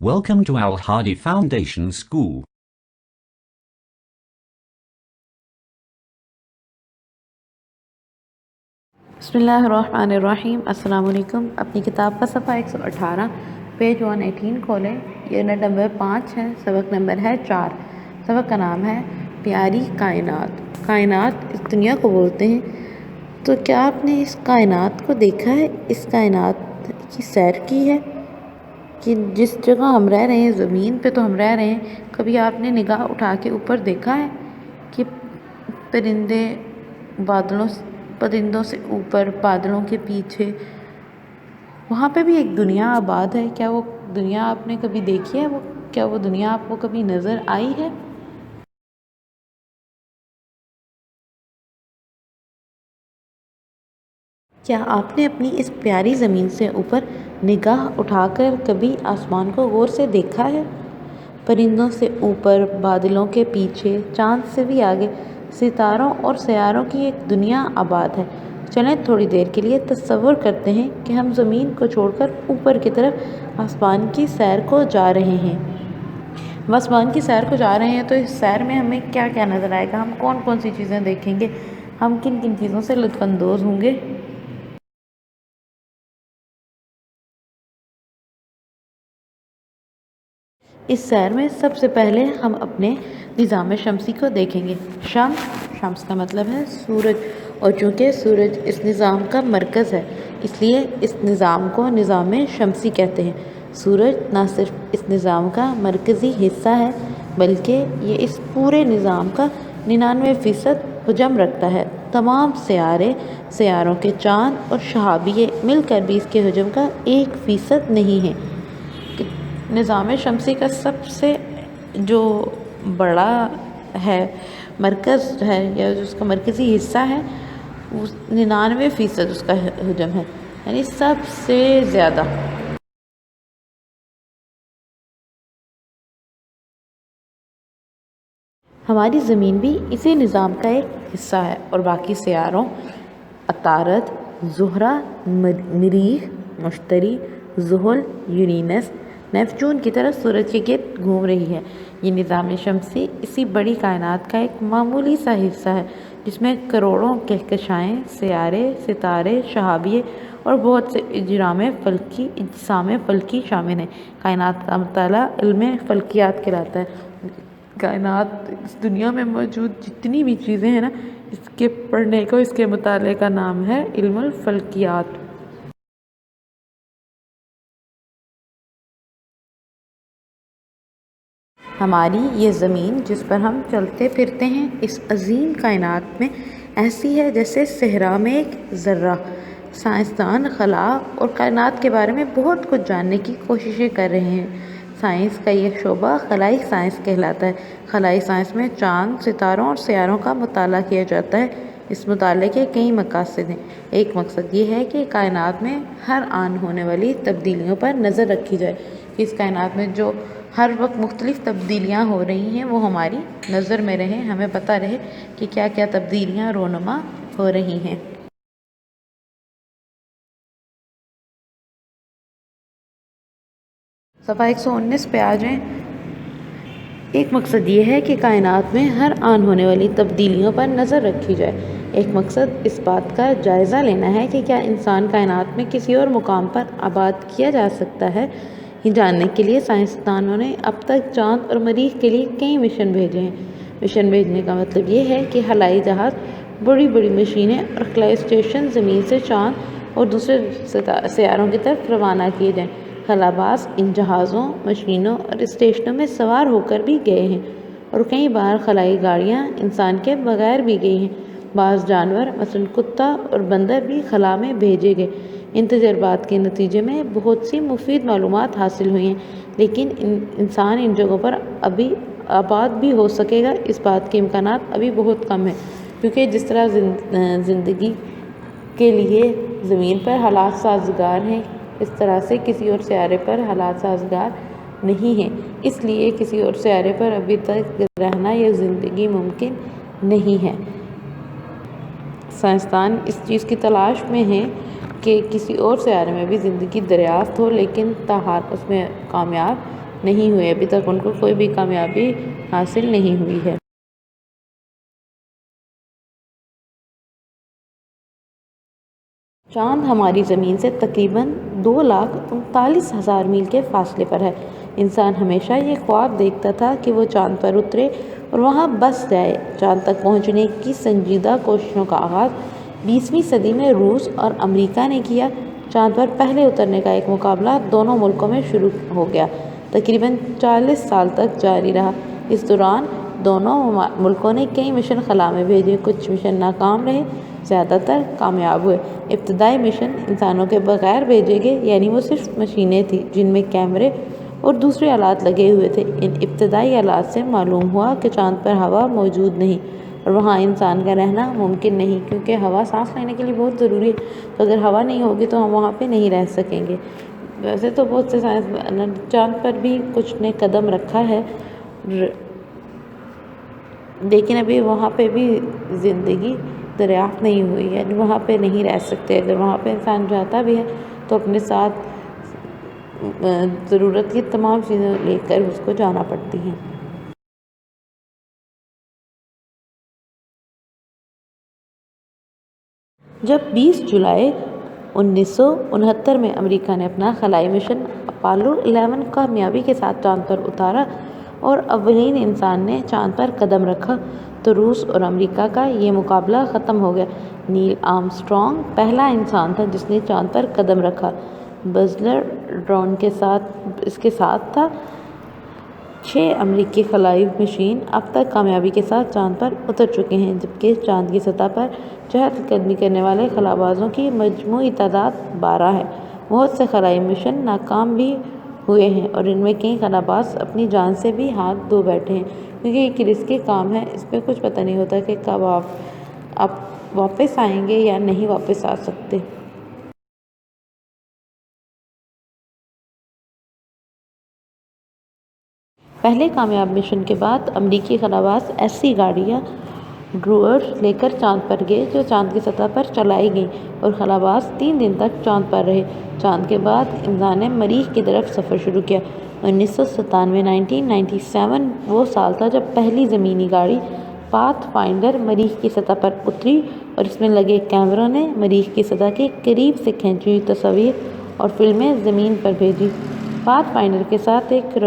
Welcome to Al Hadi Foundation School. बिस्मिल्लाहिर्रहमानिर्रहीम। अस्सलाम वालेकुम। अपनी किताब का सफ़ा 118 पेज 118 खोलें। यूनिट नंबर 5 है, सबक नंबर है 4। सबक का नाम है प्यारी कायनात। कायनात इस दुनिया को बोलते हैं। तो क्या आपने इस कायनात को देखा है? इस कायनात की सैर की है कि जिस जगह हम रह रहे हैं, ज़मीन पे तो हम रह रहे हैं, कभी आपने निगाह उठा के ऊपर देखा है कि परिंदों से ऊपर, बादलों के पीछे वहाँ पे भी एक दुनिया आबाद है? क्या वो दुनिया आपने कभी देखी है? क्या वो दुनिया आपको कभी नज़र आई है? क्या आपने अपनी इस प्यारी ज़मीन से ऊपर निगाह उठाकर कभी आसमान को गौर से देखा है? परिंदों से ऊपर, बादलों के पीछे, चाँद से भी आगे सितारों और सैयारों की एक दुनिया आबाद है। चलें थोड़ी देर के लिए तसव्वुर करते हैं कि हम ज़मीन को छोड़कर ऊपर की तरफ आसमान की सैर को जा रहे हैं। हम आसमान की सैर को जा रहे हैं तो इस सैर में हमें क्या क्या नज़र आएगा? हम कौन कौन सी चीज़ें देखेंगे? हम किन किन चीज़ों से लुत्फ़अंदोज़ होंगे? इस सैर में सबसे पहले हम अपने निज़ाम शमसी को देखेंगे। शम्स का मतलब है सूरज, और चूँकि सूरज इस निज़ाम का मरकज़ है, इसलिए इस निज़ाम को निज़ाम शमसी कहते हैं। सूरज ना सिर्फ इस निज़ाम का मरकज़ी हिस्सा है, बल्कि ये इस पूरे निज़ाम का 99% हुजम रखता है। तमाम सैयारों के चाँद और शहाबिये मिलकर भी इसके हुजम का 1% नहीं है। निज़ाम शमसी का सबसे जो बड़ा है मरकज़ है, या जो उसका मरकज़ी हिस्सा है, वो 99% उसका हुजम है, यानी सबसे ज़्यादा। हमारी ज़मीन भी इसी निज़ाम का एक हिस्सा है, और बाकी सैयारों अतारद, ज़ुहरा, मरीख, मुश्तरी, ज़ुहल, यूरेनस, नेपच्यून की तरह सूरज के गिर्द घूम रही है। ये निज़ाम शमसी इसी बड़ी कायनात का एक मामूली सा हिस्सा है, जिसमें करोड़ों कहकशाएँ, सैयारे, सितारे, शहाबिये और बहुत से इजसाम फ़ल्की शामिल हैं। कायनात का मुताला इल्म फ़ल्कियात कहलाता है। कायनात, इस दुनिया में मौजूद जितनी भी चीज़ें हैं ना, इसके पढ़ने को, इसके मुताले का नाम है इल्मुल फ़ल्कियात। हमारी ये ज़मीन जिस पर हम चलते फिरते हैं, इस अजीम कायनात में ऐसी है जैसे सहरा में एक ज़र्रा। साइंसदान खला और कायनात के बारे में बहुत कुछ जानने की कोशिशें कर रहे हैं। साइंस का ये शोबा खलाई साइंस कहलाता है। खलाई साइंस में चाँद, सितारों और सैयारों का मुताला किया जाता है। इस मुताले के कई मकासद हैं। एक मकसद ये है कि कायनात में हर आन होने वाली तब्दीलियों पर नज़र रखी जाए, कि इस कायनात में जो हर वक्त मुख्तलिफ़ तब्दीलियाँ हो रही हैं वो हमारी नज़र में रहें, हमें पता रहे कि क्या क्या तब्दीलियाँ रोनुमा हो रही हैं। सफ़ा 119 पे आ जाएं। एक मकसद ये है कि कायनात में हर आन होने वाली तब्दीलियों पर नज़र रखी जाए। एक मकसद इस बात का जायज़ा लेना है कि क्या इंसान कायनात में किसी और मुकाम पर आबाद किया जा सकता है। ये जानने के लिए साइंसदानों ने अब तक चाँद और मरीख के लिए कई मिशन भेजे हैं। मिशन भेजने का मतलब ये है कि हवाई जहाज़, बड़ी बड़ी मशीनें और खलाई स्टेशन ज़मीन से चाँद और दूसरे सैयारों की तरफ रवाना किए जाएँ। खलाबाज इन जहाज़ों, मशीनों और स्टेशनों में सवार होकर भी गए हैं, और कई बार खलाई गाड़ियाँ इंसान के बगैर भी गई हैं। बाज़ जानवर मसलन कुत्ता और बंदर भी खला में भेजे गए। इन तजर्बात के नतीजे में बहुत सी मुफीद मालूमात हासिल हुई हैं, लेकिन इंसान इन जगहों पर अभी आबाद भी हो सकेगा, इस बात के इम्कानात अभी बहुत कम है, क्योंकि जिस तरह ज़िंदगी के लिए ज़मीन पर हालात साजगार हैं, इस तरह से किसी और सैयारे पर हालात साजगार नहीं हैं। इसलिए किसी और सैयारे पर अभी तक रहना या ज़िंदगी मुमकिन नहीं है। साइंसदान इस चीज़ की तलाश में हैं कि किसी और सैयारे में भी ज़िंदगी दरियाफ्त हो, लेकिन ताहाल उसमें कामयाब نہیں ہوئے، ابھی تک ان کو کوئی بھی کامیابی حاصل نہیں ہوئی ہے۔ چاند ہماری زمین سے تقریباً 2,39,000 میل کے فاصلے پر ہے۔ انسان ہمیشہ یہ خواب دیکھتا تھا کہ وہ چاند پر اترے اور وہاں بس جائے۔ چاند تک پہنچنے کی سنجیدہ کوششوں کا آغاز 20ویں صدی میں روس اور امریکہ نے کیا۔ چاند پر پہلے اترنے کا ایک مقابلہ دونوں ملکوں میں شروع ہو گیا، تقریباً 40 سال تک جاری رہا۔ اس دوران دونوں ملکوں نے کئی مشن خلا میں بھیجے۔ کچھ مشن ناکام رہے، زیادہ تر کامیاب ہوئے۔ ابتدائی مشن انسانوں کے بغیر بھیجے گئے، یعنی وہ صرف مشینیں تھیں جن میں کیمرے اور دوسرے آلات لگے ہوئے تھے۔ ان ابتدائی آلات سے معلوم ہوا کہ چاند پر ہوا موجود نہیں اور وہاں انسان کا رہنا ممکن نہیں، کیونکہ ہوا سانس لینے کے لیے بہت ضروری ہے۔ تو اگر ہوا نہیں ہوگی تو ہم وہاں پہ نہیں رہ سکیں گے۔ ویسے تو بہت سے سائنسدان چاند پر بھی کچھ نے قدم رکھا ہے، لیکن ابھی وہاں پہ بھی زندگی دریافت نہیں ہوئی ہے، یعنی وہاں پہ نہیں رہ سکتے۔ اگر وہاں پہ انسان جاتا بھی ہے تو اپنے ساتھ ضرورت کی تمام چیزیں لے کر اس کو جانا پڑتی ہیں۔ جب 20 جولائی 1969 میں امریکہ نے اپنا خلائی مشن اپولو 11 کامیابی کے ساتھ چاند پر اتارا اور اولین انسان نے چاند پر قدم رکھا تو روس اور امریکہ کا یہ مقابلہ ختم ہو گیا۔ نیل آرمسٹرانگ پہلا انسان تھا جس نے چاند پر قدم رکھا۔ بز ڈرون اس کے ساتھ تھا۔ 6 امریکی خلائی مشین اب تک کامیابی کے ساتھ چاند پر اتر چکے ہیں، جبکہ چاند کی سطح پر چہل قدمی کرنے والے خلابازوں کی مجموعی تعداد 12 ہے۔ بہت سے خلائی مشن ناکام بھی ہوئے ہیں اور ان میں کئی خلاباز اپنی جان سے بھی ہاتھ دھو بیٹھے ہیں، کیونکہ ایک رسکی کام ہے۔ اس پہ کچھ پتہ نہیں ہوتا کہ کب آپ واپس آئیں گے یا نہیں واپس آ سکتے۔ پہلے کامیاب مشن کے بعد امریکی خلاباز ایسی گاڑیاں ڈروئرز لے کر چاند پر گئے جو چاند کی سطح پر چلائی گئیں اور خلاباز 3 دن تک چاند پر رہے۔ چاند کے بعد انسان نے مریخ کی طرف سفر شروع کیا۔ 1997 وہ سال تھا جب پہلی زمینی گاڑی پاتھ فائنڈر مریخ کی سطح پر اتری اور اس میں لگے کیمروں نے مریخ کی سطح کے قریب سے کھینچی ہوئی تصاویر اور فلمیں زمین پر بھیجی۔ پاتھ فائنڈر کے ساتھ ایک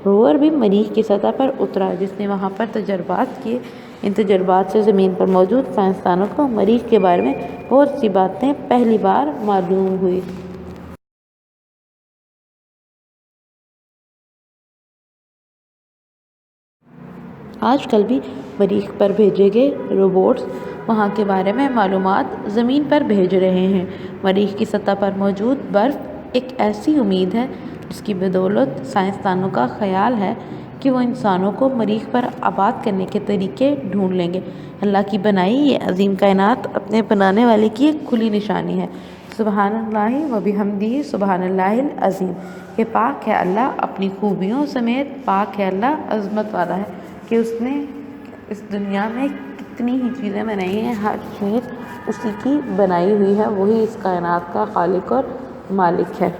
روور بھی مریخ کی سطح پر اترا جس نے وہاں پر تجربات کیے۔ ان تجربات سے زمین پر موجود سائنسدانوں کو مریخ کے بارے میں بہت سی باتیں پہلی بار معلوم ہوئی۔ آج کل بھی مریخ پر بھیجے گئے روبوٹس وہاں کے بارے میں معلومات زمین پر بھیج رہے ہیں۔ مریخ کی سطح پر موجود برف ایک ایسی امید ہے جس کی بدولت سائنسدانوں کا خیال ہے کہ وہ انسانوں کو مریخ پر آباد کرنے کے طریقے ڈھونڈ لیں گے۔ اللہ کی بنائی یہ عظیم کائنات اپنے بنانے والے کی ایک کھلی نشانی ہے۔ سبحان اللہ و بحمدہ سبحان اللہ العظیم، کہ پاک ہے اللہ اپنی خوبیوں سمیت، پاک ہے اللہ عظمت والا ہے کہ اس نے اس دنیا میں کتنی ہی چیزیں بنائی ہیں، ہر چیز اسی کی بنائی ہوئی ہے، وہی اس کائنات کا خالق اور مالک ہے۔